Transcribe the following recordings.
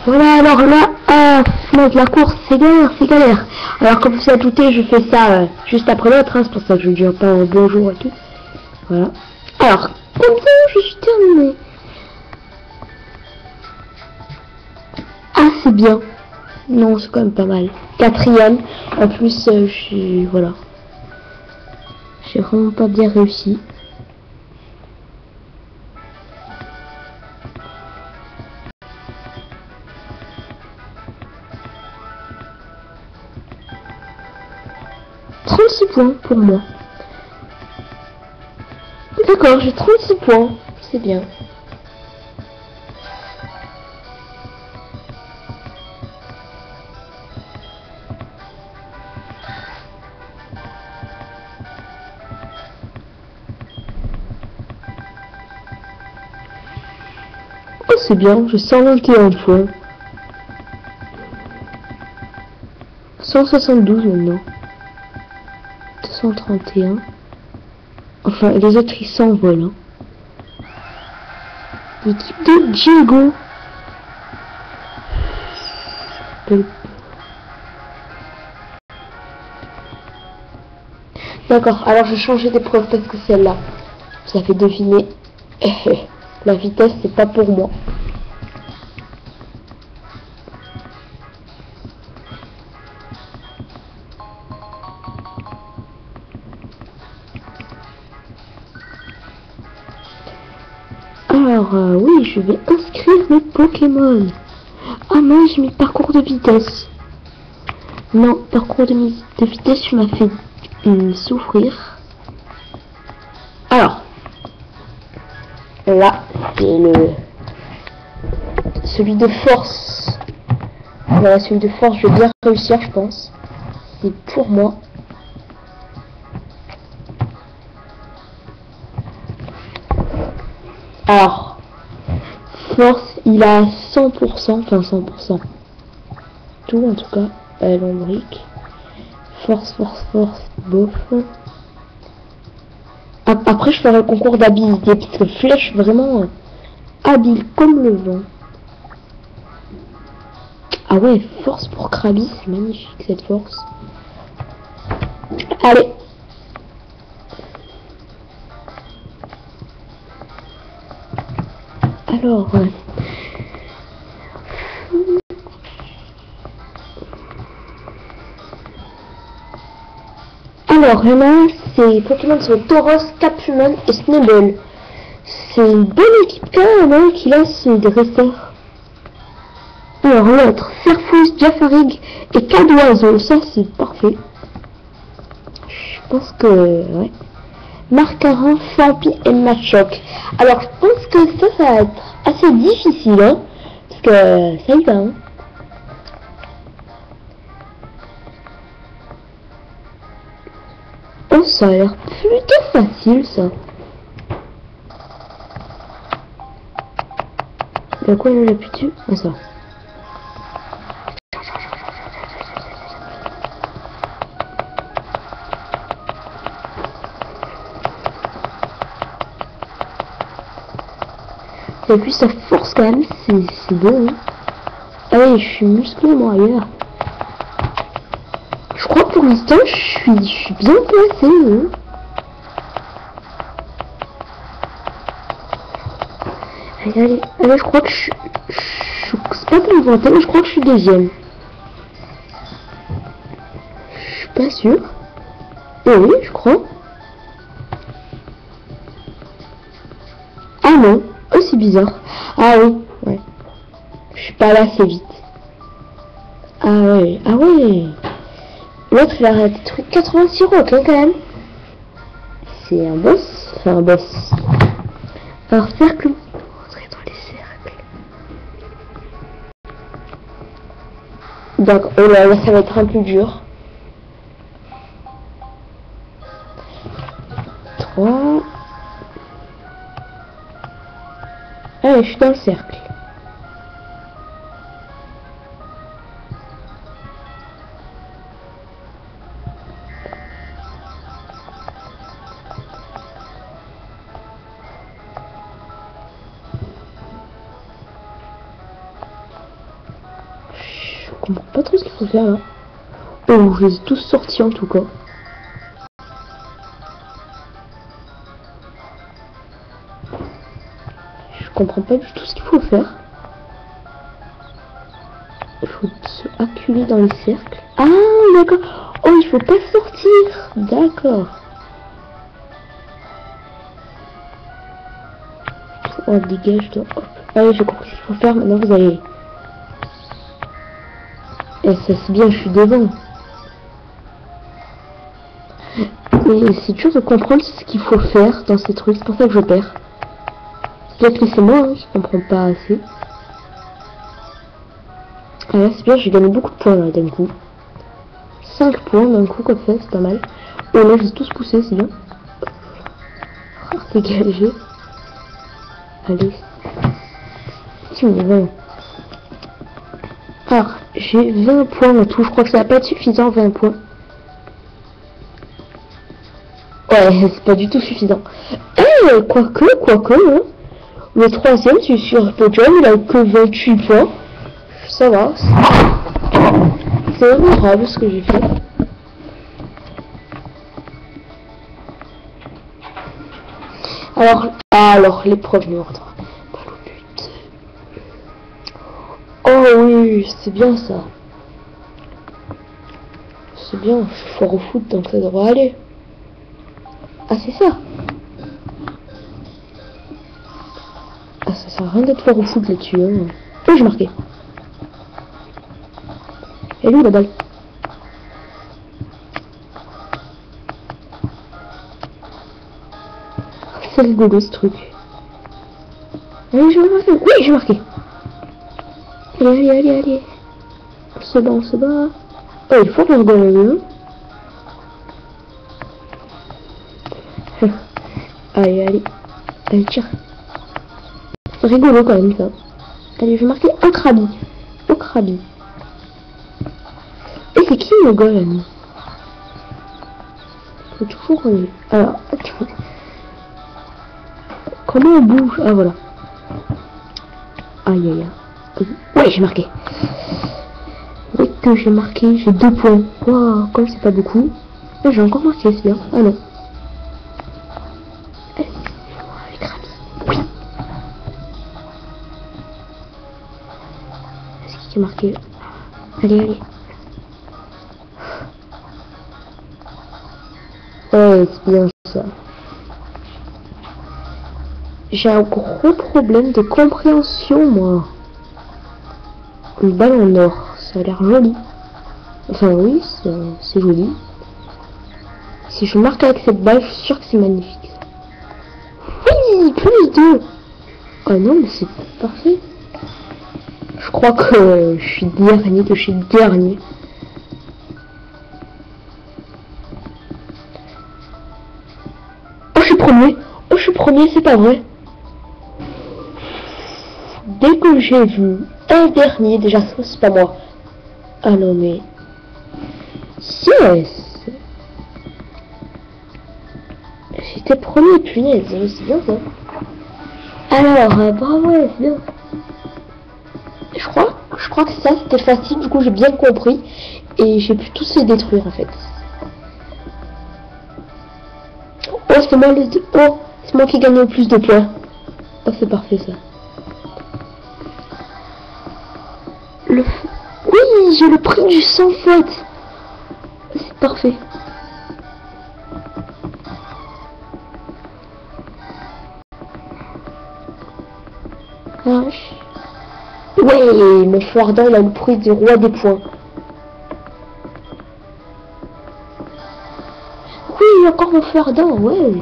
Voilà, alors là, mec, la course, c'est galère, c'est galère. Alors, comme vous avez douté, je fais ça juste après l'autre, hein, c'est pour ça que je dis pas un bonjour et tout. Voilà. Alors, comme ça, je suis terminé. Ah, c'est bien. Non, c'est quand même pas mal. Quatrième. En plus, je suis... Voilà. J'ai vraiment pas bien réussi. Points pour moi. D'accord, j'ai 36 points. C'est bien. Oh, c'est bien, j'ai 121 points. 172 maintenant. 231. Enfin, les autres, ils s'envolent. Hein. L'équipe de Diego. D'accord, alors je vais changer d'épreuve parce que celle-là, vous avez deviné, la vitesse, c'est pas pour moi. Alors, oui, je vais inscrire mes Pokémon. Ah mince, j'ai mis parcours de vitesse. Non, parcours de vitesse, tu m'as fait souffrir. Alors, là, c'est celui de force. Voilà, celui de force, je vais bien réussir, je pense. C'est pour moi. Alors, force, il a 100%, enfin 100%. Tout en tout cas, lombrique. Force, bof. Après, je ferai le concours d'habilité, parce que flèche, vraiment habile comme le vent. Ah ouais, force pour Krabi, c'est magnifique cette force. Allez. Alors, là, c'est Pokémon sur Tauros, Capumon et Snubbull. C'est une bonne équipe quand même, hein, qui lance des dresseurs. Alors l'autre, Serfousse, Jafarig et Cadoiseau, ça c'est parfait. Je pense que, ouais. Marcarin, Fampi et Machoc. Alors je pense que ça va être assez difficile, hein, parce que ça y va, hein. Oh, ça a l'air plutôt facile, ça. De quoi il appuie dessus? Ah, ça. Et puis sa force quand même, c'est bon. Hein. Ah oui, je suis musclé moi ailleurs. Je crois que pour l'instant, je suis bien placé. Hein. Allez, je crois que c'est pas pour me vanter, mais je crois que je suis deuxième. Je suis pas sûr. Oui, je crois. Ah non, oh c'est bizarre. Ah oui, ouais. Je suis pas là assez vite. Ah ouais, ah ouais. L'autre il a détruit 86 rocs hein, quand même. C'est un boss, enfin un boss. Alors cercle, rentrer dans les cercles. Donc oh là, ça va être un peu dur. 3. Allez, je suis dans le cercle. comprends pas trop ce qu'il faut faire là. Oh, je les ai tous sortis en tout cas. Je comprends pas du tout ce qu'il faut faire. Il faut se acculer dans les cercles. Ah, d'accord. Oh, il faut pas sortir. D'accord. Oh, dégage de... Hop. Allez, j'ai compris ce qu'il faut faire. Maintenant, vous allez... Et ça, c'est bien, je suis devant. Mais c'est dur de comprendre ce qu'il faut faire dans ces trucs. C'est pour ça que je perds. Peut-être que c'est moi, hein, je comprends pas assez. Ah là, c'est bien, j'ai gagné beaucoup de points là d'un coup. 5 points d'un coup comme ça, c'est pas mal. Oh là, j'ai tous poussé, c'est bien. Oh, dégagé. Allez. Si on est 20. Alors, j'ai 20 points en tout. Je crois que ça va pas être suffisant, 20 points. Ouais, c'est pas du tout suffisant. Eh, quoique, hein. Le troisième, c'est sur le podium, il a que 28 points. Ça va. C'est honorable ce que j'ai fait. Alors l'épreuve numéro 3. Balle au but. Oh oui, c'est bien ça. C'est bien, je suis fort au foot, donc ça devrait aller. Ah, c'est ça. Ah, ça sert à rien d'être fort au foot là-dessus. Hein. Oh, j'ai marqué. Et lui, la balle. C'est rigolo ce truc. Allez, je vais marquer. Oui, j'ai marqué. Allez. On se bat. Oh, il faut qu'on gagne. Allez, tire. C'est rigolo quand même ça. Allez, je vais marquer un Krabi. Au Krabi. Et c'est qui le gars là? Faut toujours... Alors, comment on bouge? Ah voilà. Aïe. Ouais, j'ai marqué. Oui, que j'ai marqué, j'ai 2 points. Waouh, comme c'est pas beaucoup. Là, j'ai encore marqué, c'est bien. Ah non. Oui. Est-ce qu'il est marqué? Allez. Ouais, c'est bien ça. J'ai un gros problème de compréhension, moi. Une balle en or, ça a l'air joli. Enfin oui, c'est joli. Si je marque avec cette balle, je suis sûr que c'est magnifique. Oui, plus 2. Oh non, mais c'est parfait. Je crois que je suis dernier. Oh, je suis premier, c'est pas vrai. Dès que j'ai vu un dernier, déjà ça c'est pas moi. Ah non mais... Yes. J'étais premier, punaise, c'est bien ça. Alors, bravo, c'est bien. Je crois que ça c'était facile, du coup j'ai bien compris. Et j'ai pu tous les détruire en fait. Oh, c'est moi les deux. Oh, c'est moi qui gagne le plus de points. Oh, c'est parfait ça. Oui, j'ai le prix du sans faute. C'est parfait. Ouais, mon fardin, il a le prix du roi des points. Oui, encore mon fardin, ouais.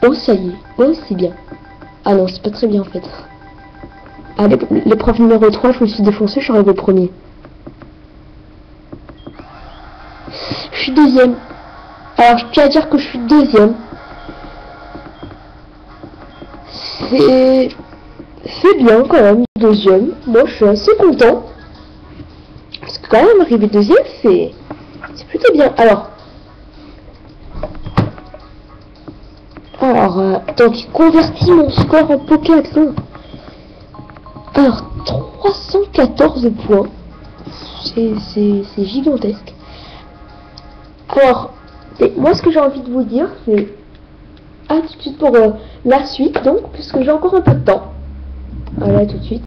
Oh, ça y est. Oh, c'est bien. Ah non, c'est pas très bien en fait. Allez, l'épreuve numéro 3, je me suis défoncé, je suis arrivé au premier. Je suis deuxième. Alors, je tiens à dire que je suis deuxième. C'est bien quand même, deuxième. Moi, je suis assez content. Parce que quand même, arriver deuxième, c'est plutôt bien. Alors, Alors, donc, convertis mon score en Pokéathlon. Alors, 314 points. C'est gigantesque. Alors, moi, ce que j'ai envie de vous dire, c'est à tout de suite pour la suite, donc, puisque j'ai encore un peu de temps. Voilà, tout de suite.